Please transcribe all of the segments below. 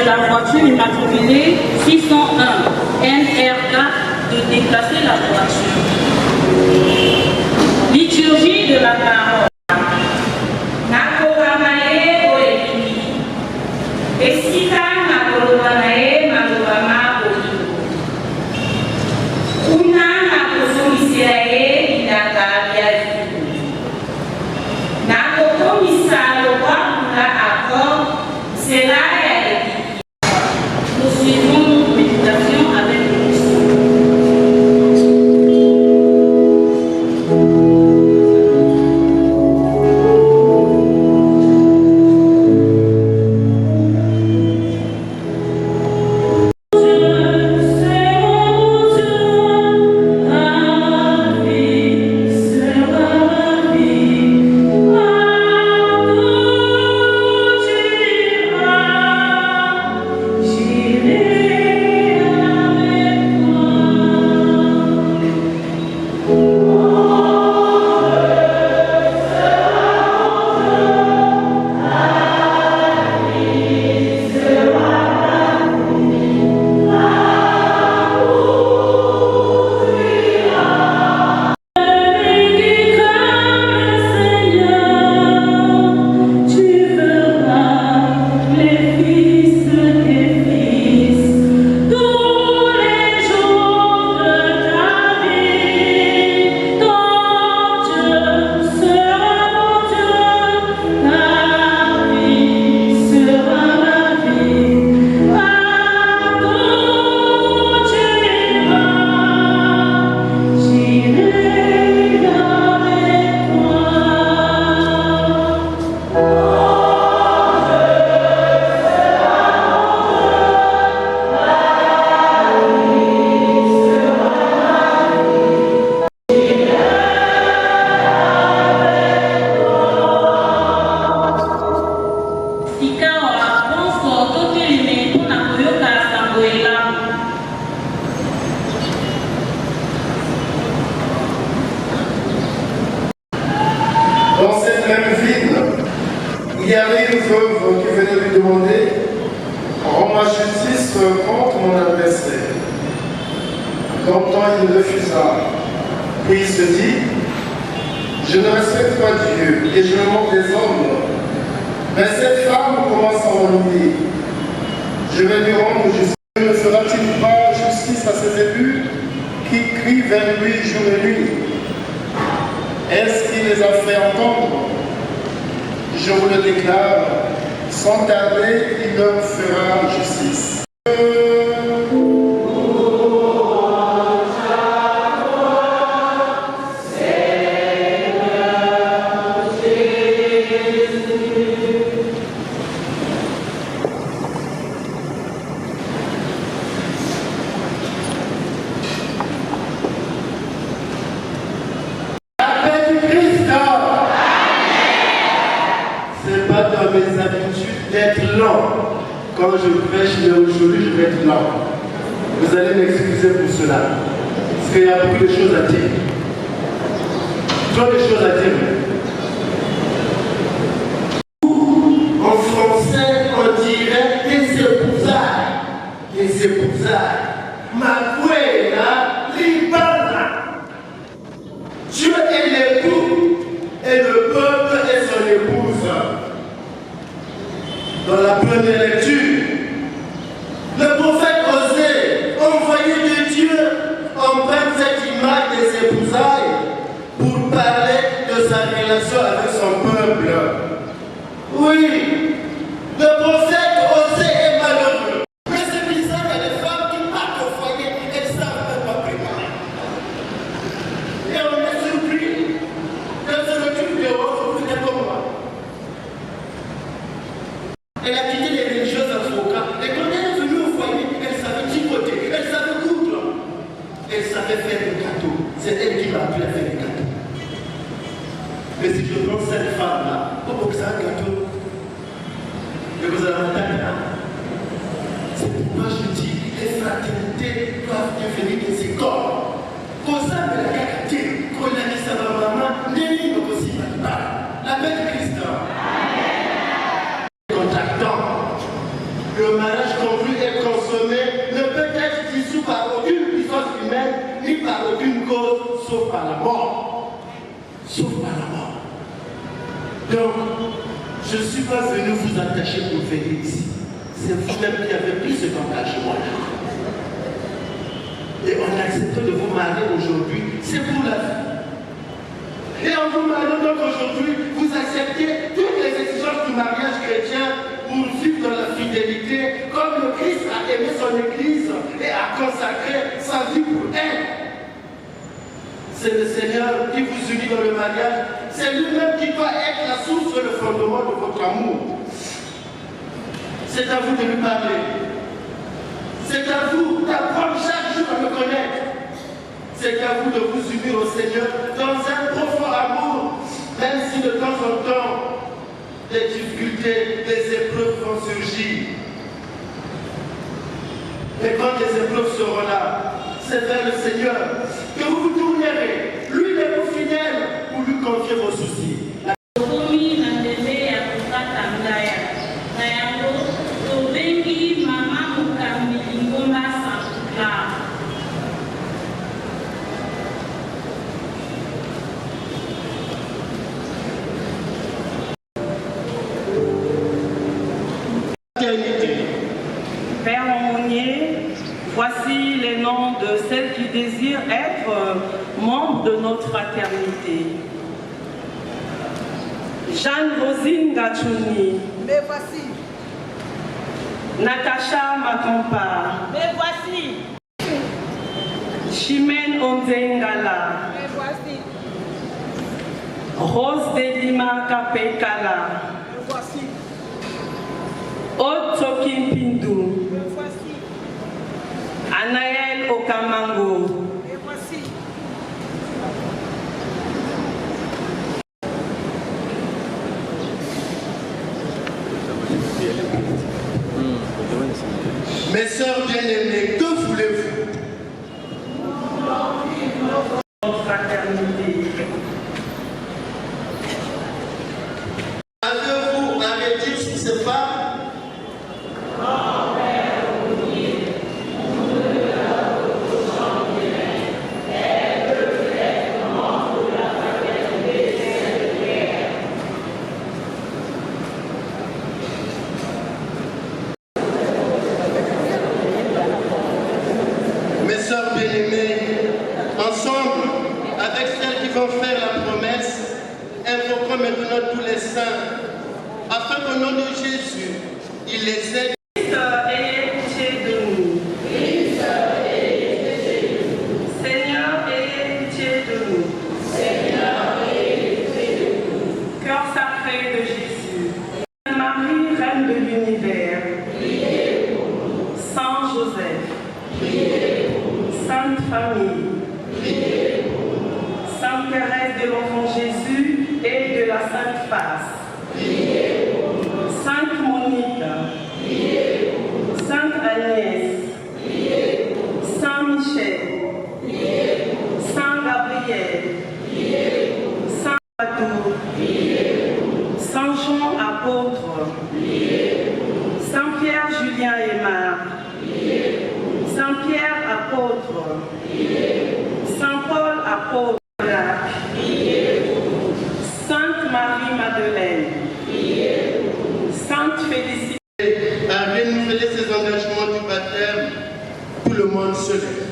de la voiture immatriculée 601 NR4 de déplacer la voiture. Liturgie de la parole. Nakoramae oekini. Esika nakorobanae malobama oiko. Una nakozomisiae inaka biaziku. Nakokomisalo kwa la accord, c'est là et nous suivons notre méditation avec le Dans cette même ville, il y avait une veuve qui venait lui demander « Rends-moi justice contre mon adversaire ». Longtemps il refusa. Puis il se dit « Je ne respecte pas Dieu et je me moque des hommes. Mais cette femme commence à m'ennuyer. Je vais lui rendre justice. Ne fera-t-il pas justice à ses élus qui crient vers lui jour et nuit? Est-ce qu'il les a fait entendre? Je vous le déclare, sans tarder, il leur fera justice. Mes habitudes d'être lent. Quand je prêche, mais aujourd'hui, je vais être lent. Vous allez m'excuser pour cela. Parce qu'il y a beaucoup de choses à dire. Trop de choses à dire. En français, on dirait des épousailles. Des épousailles. Maquena, libana. Dieu est l'époux et le peuple est son épouse. Dans la première lecture, le prophète Osée, envoyé de Dieu, emprunte cette image des épousailles pour parler de sa relation avec son peuple. Oui, le prophète Osée est malheureux. Mais c'est bizarre, il y a des femmes qui partent au foyer, elles ne savent même pas préparer. Et on est surpris qu'elles se retrouvent dehors, vous êtes comme moi. Elle a quitté les religieuses avocats. Et quand elle est venue au foyer, elle savait tricoter, elle savait coudre. Elle savait faire des gâteaux. C'est elle qui m'a appris à faire des gâteaux. Mais si je prends cette femme-là, pour que ça un gâteau, et vous allez m'entendre, c'est pourquoi je dis les fraternités doivent devenir des écoles. Comme ça, mais la gâteau, qu'on a dit ça va maman, n'est aussi pas. La paix de Christ. Le mariage Donc, je ne suis pas venu vous attacher pour venir ici. C'est vous-même qui avez pris cet engagement-là. Et on a accepté de vous marier aujourd'hui, c'est pour la vie. Et en vous mariant donc aujourd'hui, vous acceptez toutes les exigences du mariage chrétien pour vivre dans la fidélité, comme le Christ a aimé son Église et a consacré sa vie pour elle. C'est le Seigneur qui vous unit dans le mariage. C'est lui-même qui doit être la source et le fondement de votre amour. C'est à vous de lui parler. C'est à vous d'apprendre chaque jour à le connaître. C'est à vous de vous unir au Seigneur dans un profond amour, même si de temps en temps, les difficultés, les épreuves vont surgir. Mais quand les épreuves seront là, c'est vers le Seigneur que vous vous tournerez. Lui est vous fidèle pour lui confier vos soucis. Père aumônier, voici les noms de celles qui désirent être membres de notre fraternité. Jeanne-Rosine Gachouni. Me voici. Natacha Makampa. Me voici. Chimène Onzengala. Me voici. Rose Delima Kapekala. Me voici. Otsokin Pindu. Me voici. Anaël Okamango. Me voici. Mes sœurs bien-aimées, que voulez-vous? Notre fraternité. Avez-vous à réduire sur ces femmes? Mes sœurs bien-aimées, ensemble, avec celles qui vont faire la promesse, invoquons maintenant tous les saints, afin qu'au nom de Jésus, il les aide. Christ, ayez pitié de nous. Seigneur, ayez pitié de nous. Cœur sacré de Jésus. Marie, Reine de l'univers. Saint Joseph. Sainte Famille. Sainte Thérèse de l'Enfant Jésus et de la Sainte Face. Sainte Monique. Sainte Agnès. Saint Michel. Saint Gabriel. Saint Bateau. Saint Jean apôtre. Saint Pierre Julien Aymar. Saint Pierre apôtre. Saint Paul apôtre. Sainte Marie Madeleine. Sainte Félicité. À renouveler ses engagements du baptême, tout le monde se lève.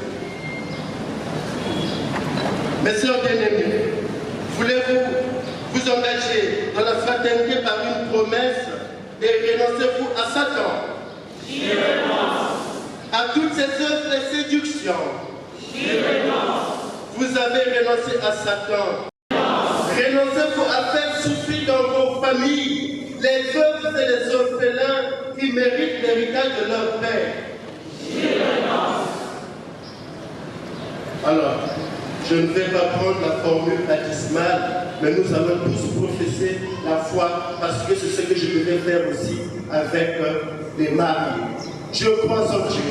Mes sœurs bien-aimées, voulez-vous vous engager dans la fraternité par une promesse et renoncez-vous à Satan? J'y renonce. À toutes ces œuvres de séduction? J'y renonce. Vous avez renoncé à Satan. Renoncez-vous à faire souffrir dans vos familles les veuves et les orphelins qui méritent l'héritage de leur père. J'y renonce. Alors, je ne vais pas prendre la formule baptismale, mais nous allons tous professer la foi parce que c'est ce que je devais faire aussi avec les mariés. Je crois en Dieu.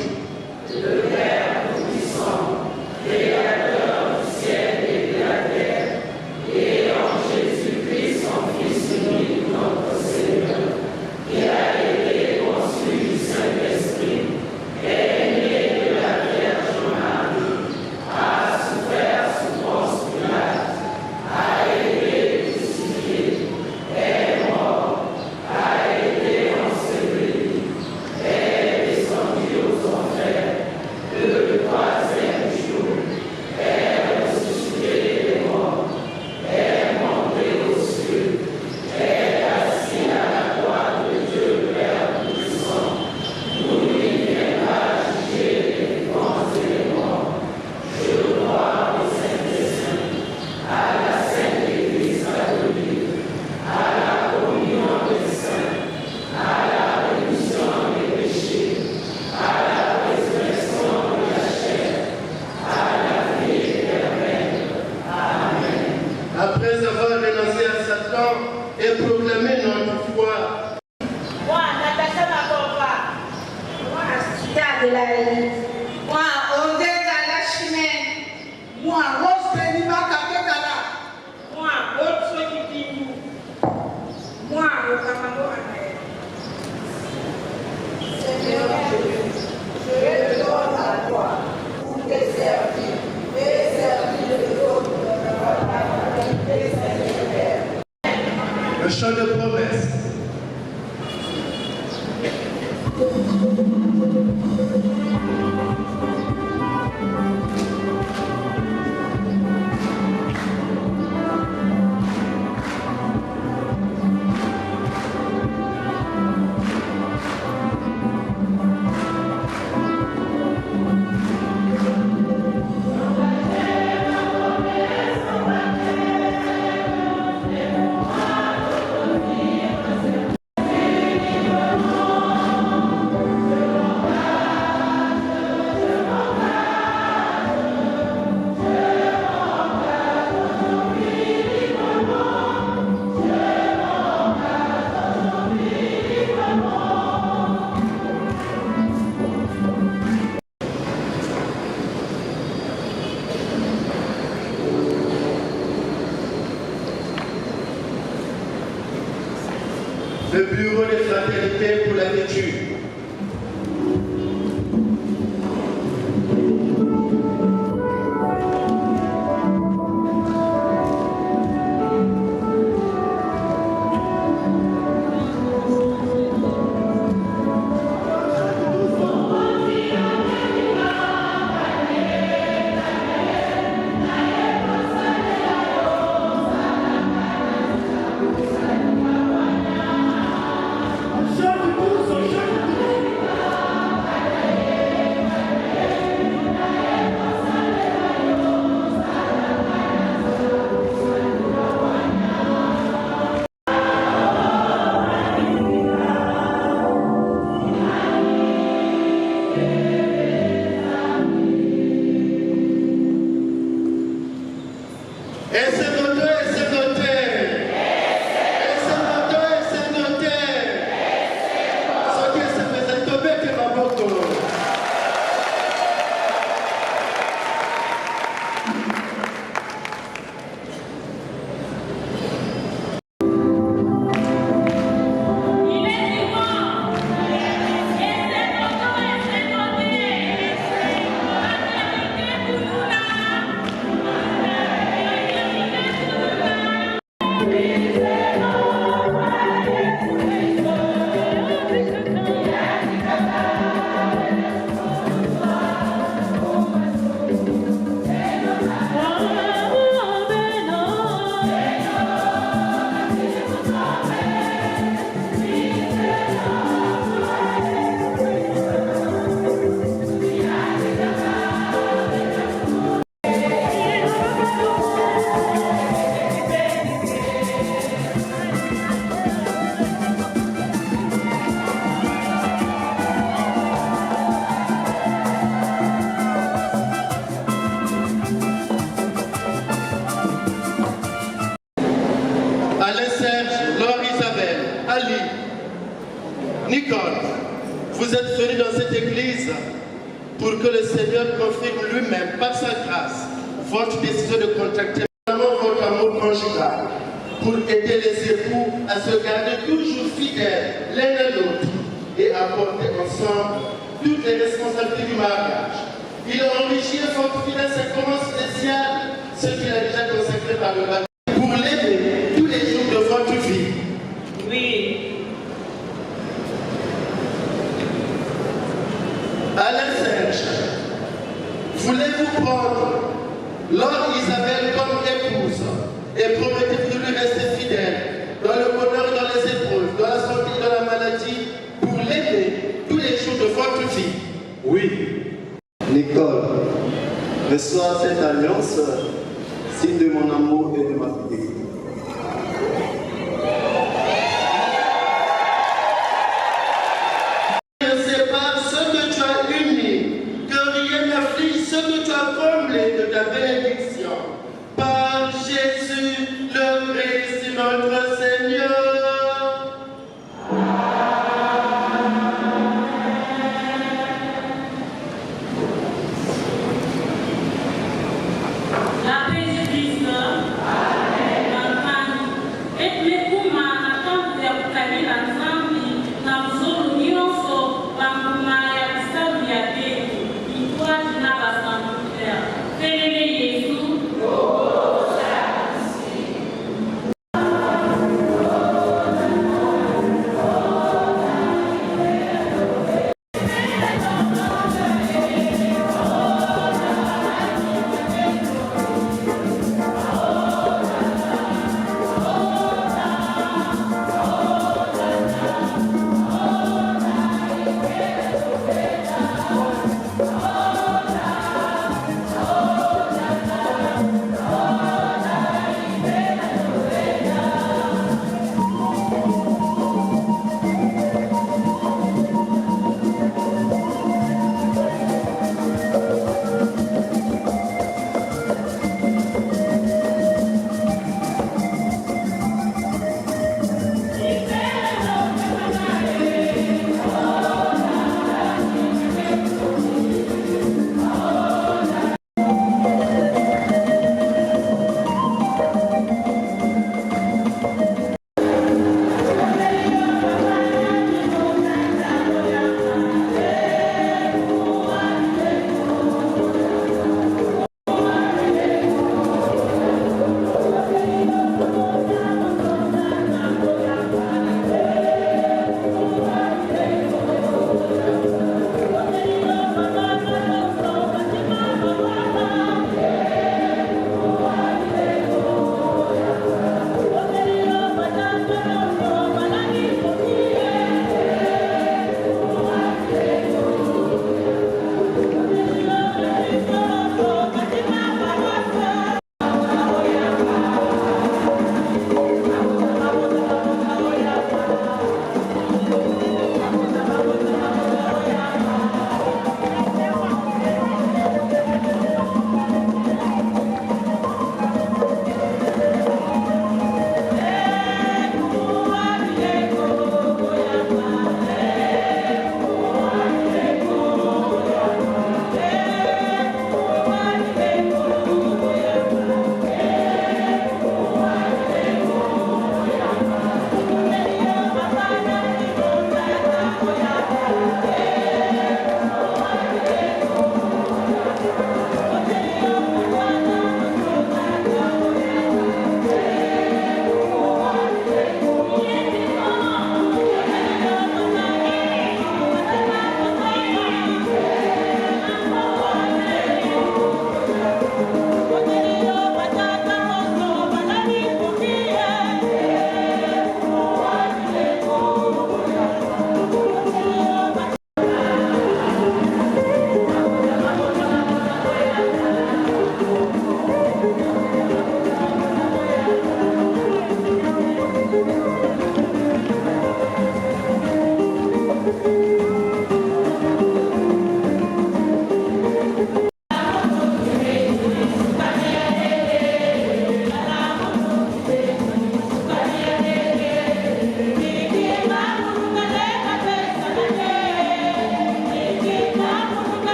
Le Père puissant, créateur du ciel et de la terre, et en Jésus-Christ, son Fils unique, notre Seigneur, qui a été conçu du Saint-Esprit, est né de la Vierge Marie, a souffert sous Ponce Pilate, a été crucifié, est Adélaïde. Moi, Osé Galachimène. Moi, Rose Benima Kakekala. Moi, Rose Sokikimu. Moi, Okamano Anaël. Seigneur Jésus, je me donne à toi pour te servir et servir les autres de la fraternité Saint-Père. Le chant de promesse. Le bureau des fraternités pour la lecture. Nicole, vous êtes venus dans cette église pour que le Seigneur confirme lui-même, par sa grâce, votre décision de contracter votre amour conjugal, pour aider les époux à se garder toujours fidèles l'un à l'autre et à porter ensemble toutes les responsabilités du mariage. Il enrichit et fortifie d'un sacrement spécial ce qu'il a déjà consacré par le baptême pour l'aider tous les jours de votre vie. Oui. Alain Serge, voulez-vous prendre Laure Isabelle comme épouse et promettez-vous de lui rester fidèle dans le bonheur et dans les épreuves, dans la santé et dans la maladie, pour l'aider tous les jours de votre vie? Oui. Nicole, reçois cette alliance, signe de mon amour et de ma fidélité. Ne sépare ce que tu as uni, que rien n'afflige ce que tu as comblé de ta bénédiction. Par Jésus le Christ notre Seigneur.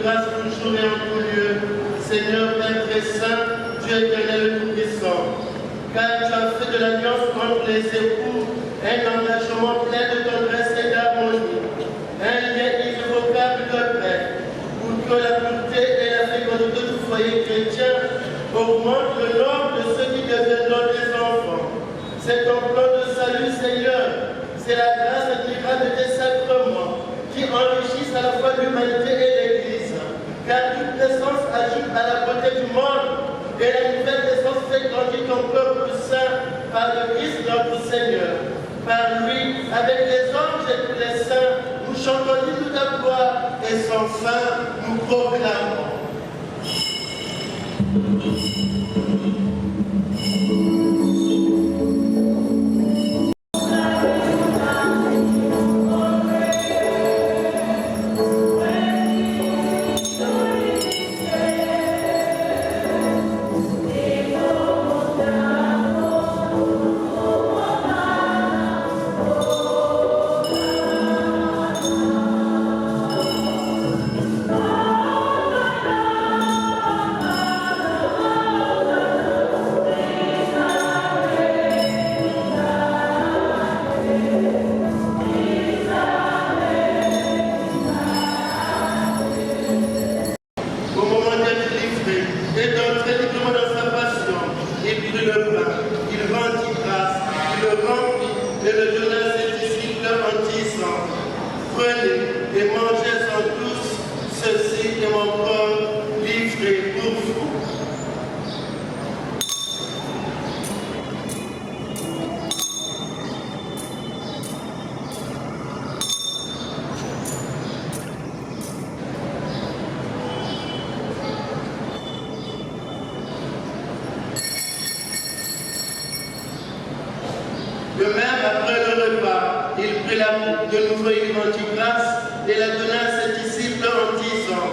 grâce toujours et en tout lieu, Seigneur Père très saint, Dieu éternel et tout-puissant. Car tu as fait de l'alliance entre les époux un engagement plein de tendresse et d'harmonie, un lien irrévocable de paix, pour que la pureté et la fécondité du foyer chrétien augmentent le nombre de ceux qui deviendront des enfants. C'est ton plan de salut, Seigneur, c'est la grâce admirable de tes sacrements qui enrichissent à la fois l'humanité et l'Église, car toute naissance ajoute à la beauté du monde et la nouvelle naissance fait grandir ton peuple saint par le Christ notre Seigneur. Par lui, avec les anges et tous les saints, nous chantons toute ta gloire et sans fin, nous proclamons. De même, après le repas, il prit la coupe de nouveau et rendit grâce et la donna à ses disciples en disant: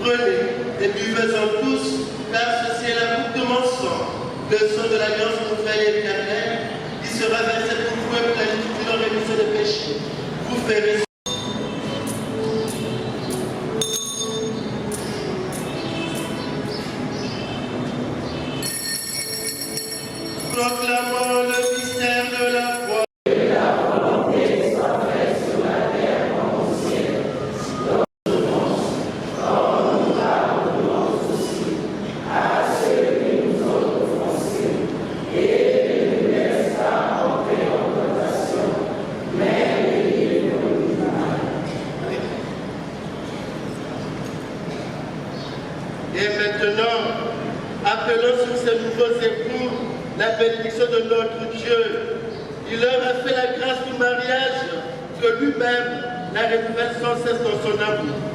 Prenez et buvez-en tous, car ceci est la coupe de mon sang, le sang de l'alliance nouvelle et éternelle, qui sera versé pour vous et pour la multitude en rémission des péchés. Vous ferez proclamons le mystère de la foi. Que la volonté soit faite sur la terre comme au ciel. Donne-nous, nous pardonnons aussi à ceux qui nous ont offensés, et ne nous laisse pas entrer en tentation, mais délivre-nous du mal. Et maintenant, appelons sur ces nouveaux époux la bénédiction de notre Dieu. Il leur a fait la grâce du mariage que lui-même la renouvelle sans cesse dans son amour.